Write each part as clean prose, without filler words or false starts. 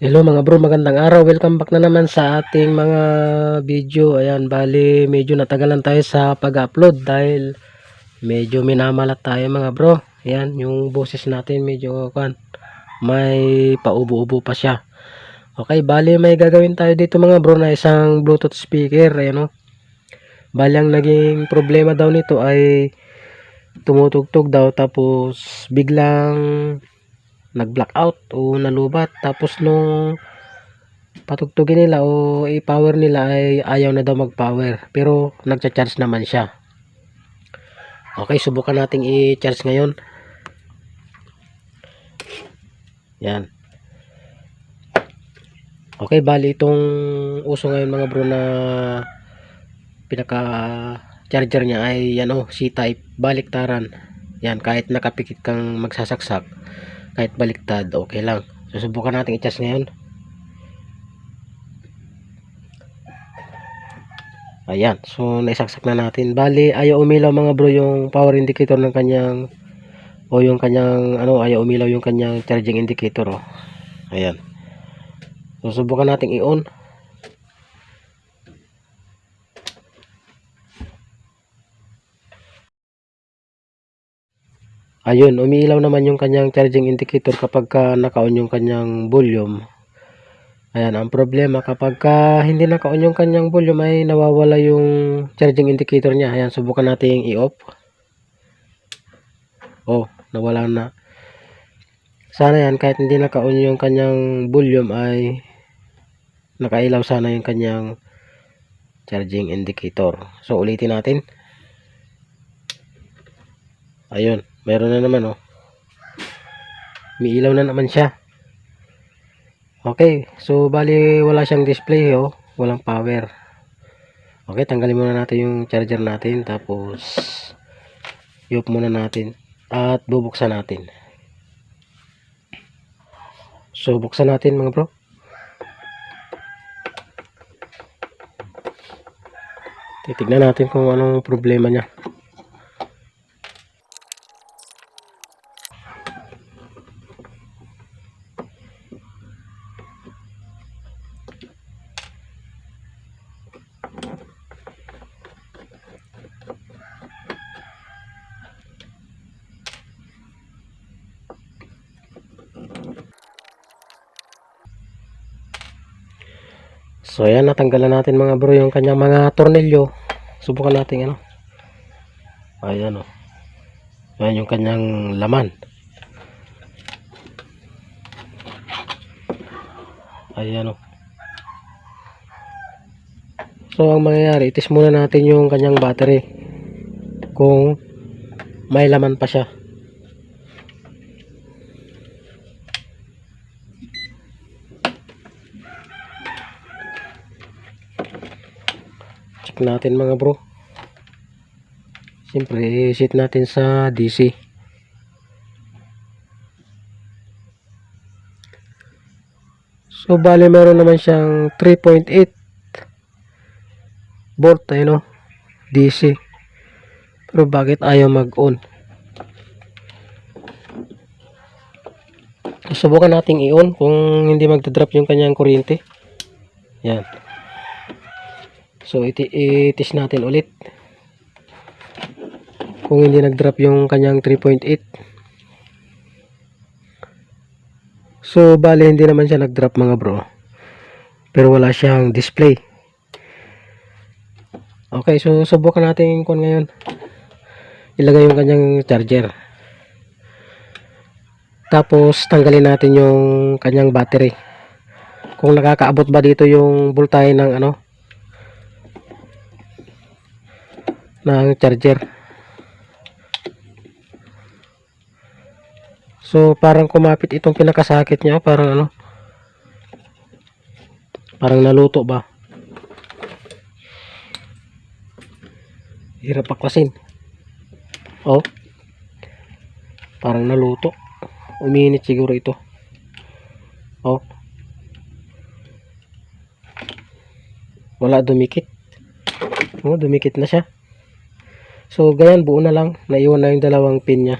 Hello mga bro, magandang araw. Welcome back na naman sa ating mga video. Ayan, bali medyo natagalan tayo sa pag-upload dahil medyo minamalat tayo mga bro. Ayan, yung boses natin medyo may paubo-ubo pa siya. Okay, bali may gagawin tayo dito mga bro na isang Bluetooth speaker. Ayan o. Bali ang naging problema daw nito ay tumutugtog daw tapos biglang nag-blackout o nalubat. Tapos nung patugtugin nila o i-power nila ay ayaw na daw mag-power pero nagcha-charge naman siya. Okay, subukan nating i-charge ngayon. Yan. Okay, bali itong uso ngayon mga bro na pinaka charger niya ay yan o, C-type, baliktaran. Yan, kahit nakapikit kang magsasaksak, kahit baliktad, okay lang. Susubukan natin i-charge ngayon. Ayan, so naisaksak na natin. Bali, ayaw umilaw mga bro yung power indicator ng kanyang o yung kanyang ayaw umilaw yung kanyang charging indicator oh. Ayan. So subukan nating i-on. Ayun, umiilaw naman yung kanyang charging indicator kapag naka-on yung kanyang volume. Ayan, ang problema kapag hindi naka-on yung kanyang volume ay nawawala yung charging indicator niya. Ayan, subukan nating i-off. Oh, nawala na. Sana yan, kahit hindi naka-on yung kanyang volume ay nakailaw sana yung kanyang charging indicator. So, ulitin natin. Ayun, meron na naman oh. May ilaw na naman siya. Okay, so bali wala siyang display oh, walang power. Okay, tanggalin muna natin yung charger natin tapos i-off muna natin at bubuksan natin. So buksan natin mga bro. Titignan natin kung anong problema niya. So ayan, natanggalan natin mga bro yung kanyang mga tornilyo. Subukan natin ayan oh. Ayan yung kanyang laman. Ayan oh. So ang mangyayari, itis muna natin yung kanyang battery kung may laman pa siya. Check natin mga bro. Siyempre set natin sa DC. So bali meron naman siyang 3.8 volt ayun DC. Pero bakit ayaw mag-on? Subukan nating i-on kung hindi magdadrop yung kanyang kuryente. Yan. So itis natin ulit. Kung hindi nag-drop yung kanyang 3.8. So bali hindi naman siya nag-drop mga bro. Pero wala siyang display. Okay, so subukan natin kung ngayon ilagay yung kanyang charger. Tapos tanggalin natin yung kanyang battery. Kung nakakaabot ba dito yung voltahe ng ng charger. So parang kumapit itong pinakasakit niya, parang parang naluto ba. Hirap paklasin. Oh. Parang naluto. Uminit siguro ito. Oh. Wala, dumikit. Oh, dumikit na siya. So ganyan, buo na lang. Naiwan na yung dalawang pin niya.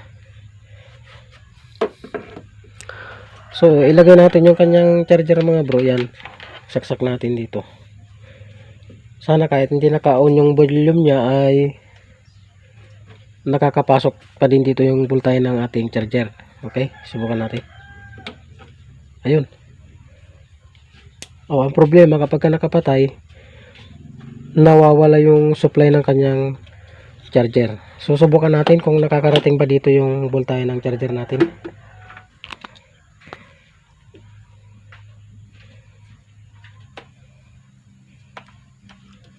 So ilagay natin yung kanyang charger mga bro. Yan, saksak natin dito. Sana kahit hindi naka-on yung volume niya ay nakakapasok pa din dito yung voltahe ng ating charger. Okay, subukan natin. Ayun. Oh, ang problema kapag nakapatay, nawawala yung supply ng kanyang charger. So subukan natin kung nakakarating ba dito yung voltahe ng charger natin.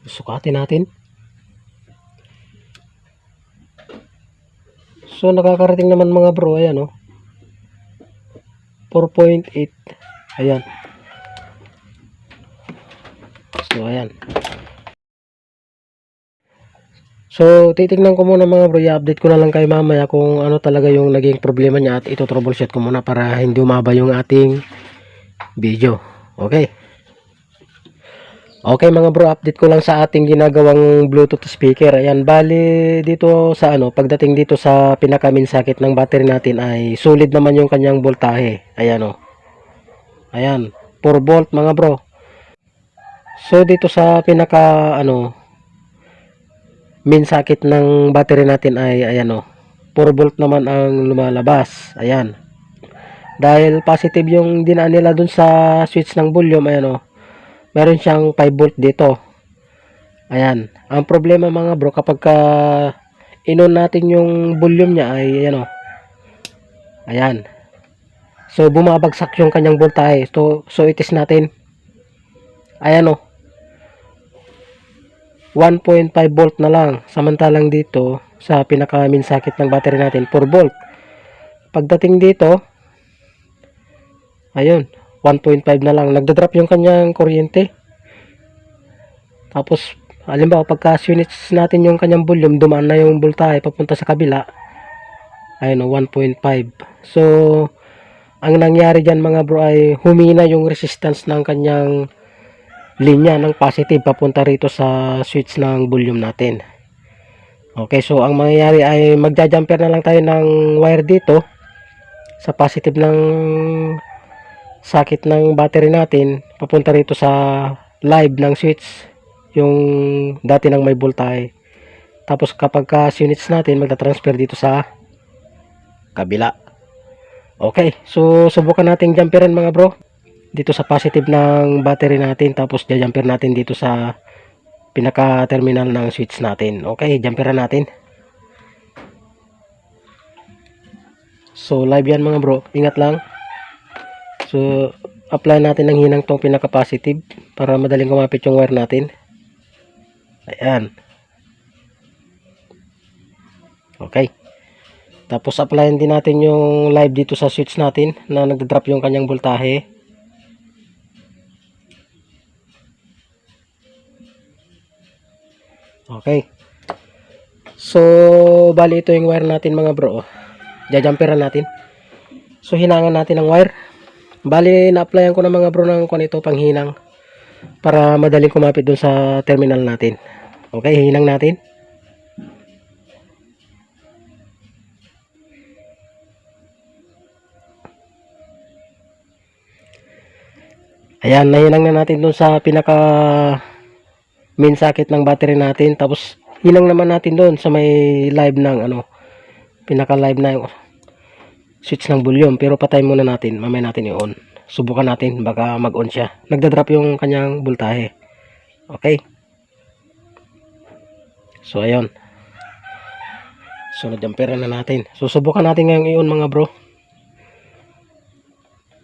Sukatin natin. So nakakarating naman mga bro, ayan oh. 4.8. Ayan. So ayan. So titingnan ko muna mga bro, i-update ko na lang kay mamaya kung ano talaga yung naging problema niya at ito troubleshoot ko muna para hindi umaba yung ating video. Okay. Okay mga bro, update ko lang sa ating ginagawang Bluetooth speaker. Ayan, bali dito sa pagdating dito sa pinaka main socket ng battery natin ay solid naman yung kanyang voltahe. Ayan oh. Ayan, 4 volt mga bro. So dito sa pinaka main socket ng battery natin ay ayan oh. 4 volt naman ang lumalabas. Ayan. Dahil positive yung dinaan nila dun sa switch ng volume, ayan oh. Meron siyang 5 volt dito. Ayan. Ang problema mga bro, kapag inon natin yung volume niya ay ayan o. Ayan. So bumabagsak yung kanyang voltahe. So itis natin. Ayan o. 1.5 volt na lang. Samantalang dito sa pinaka main socket ng battery natin 4 volt. Pagdating dito, ayun, 1.5 na lang. Nagda-drop yung kanyang kuryente. Tapos, halimbawa, pagka switch natin yung kanyang volume, dumaan na yung voltahe papunta sa kabila. Ayun, 1.5. So, ang nangyari dyan mga bro ay humina yung resistance ng kanyang linya ng positive papunta rito sa switch ng volume natin. Okay, so ang mangyayari ay magja-jumper na lang tayo ng wire dito sa positive ng socket ng battery natin papunta rito sa live ng switch, yung dati ng may voltahe. Tapos kapag switch natin, magta-transfer dito sa kabila. Okay, so subukan natin jumperan mga bro dito sa positive ng battery natin, tapos jumper natin dito sa pinaka terminal ng switch natin. Okay, jumperan natin. So live yan mga bro, ingat lang. So apply natin ng hinang tong pinaka positive para madaling kumapit yung wire natin. Ayan. Okay. Tapos applyin din natin yung live dito sa switch natin na nagda-drop yung kanyang voltahe. Okay. So bali ito yung wire natin mga bro. Jajumperan natin. So hinangan natin ng wire. Bali na-applyan ko na mga bro ng ito panghinang para madaling kumapit dun sa terminal natin. Okay, hinang natin. Ayan, nahinang na natin dun sa pinaka main socket ng battery natin. Tapos hinang naman natin dun sa may live ng pinaka live na switch ng volume, pero patay muna natin, mamaya natin i-on. Subukan natin, baka mag-on siya. Nagda-drop yung kanyang voltahe. Okay. So ayun. So na-jumperan na natin. So subukan natin ngayong i-on mga bro.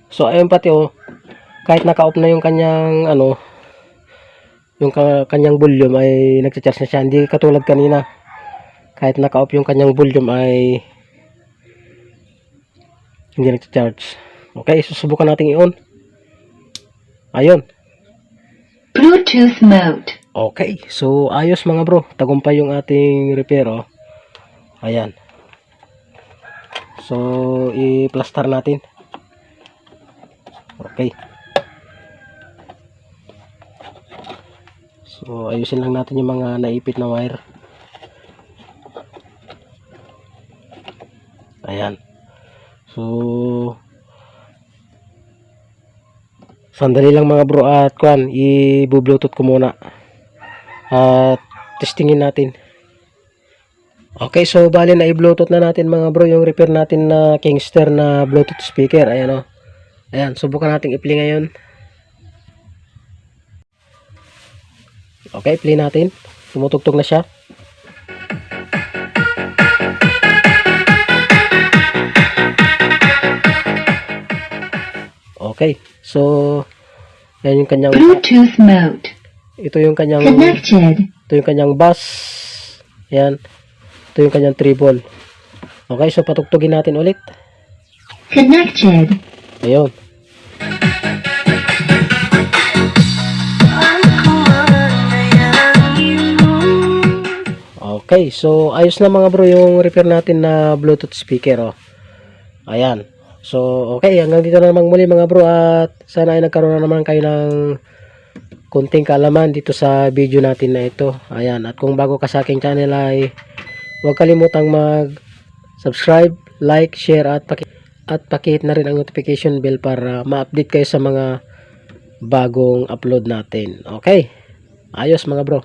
So ayun pati kahit naka-off na yung kanyang yung kanyang volume ay nagcha-charge na siya. Hindi katulad kanina. Kahit naka-off yung kanyang volume ay hindi nagcha-charge. Okay, susubukan natin i-on. Ayun. Bluetooth mode. Okay, so ayos mga bro. Tagumpay yung ating repair Ayan. So i-plaster natin. Okay. So ayusin lang natin yung mga naipit na wire. Ayan. So Sandali lang mga bro at kuan, i-bluetooth ko muna. At testingin natin. Okay, so bali na i-bluetooth na natin mga bro yung repair natin na Kingster na Bluetooth speaker. Ayan o. Ayan, subukan natin i-play ngayon. Okay, play natin. Tumutugtog na siya. Okay, so yan yung kanyang Bluetooth mode. ito yung kanyang Connected. ito yung kanyang bass. Yan. Ito yung kanyang treble. Okay, so patugtugin natin ulit. Connected. Ayun. Okay, so ayos na mga bro yung repair natin na Bluetooth speaker. Oh. Ayan. So, okay, hanggang dito na naman muli mga bro at sana ay nagkaroon na naman kayo ng kunting kaalaman dito sa video natin na ito. Ayan, at kung bago ka sa aking channel ay huwag kalimutang mag-subscribe, like, share at pakihit na rin ang notification bell para ma-update kayo sa mga bagong upload natin. Okay, ayos mga bro.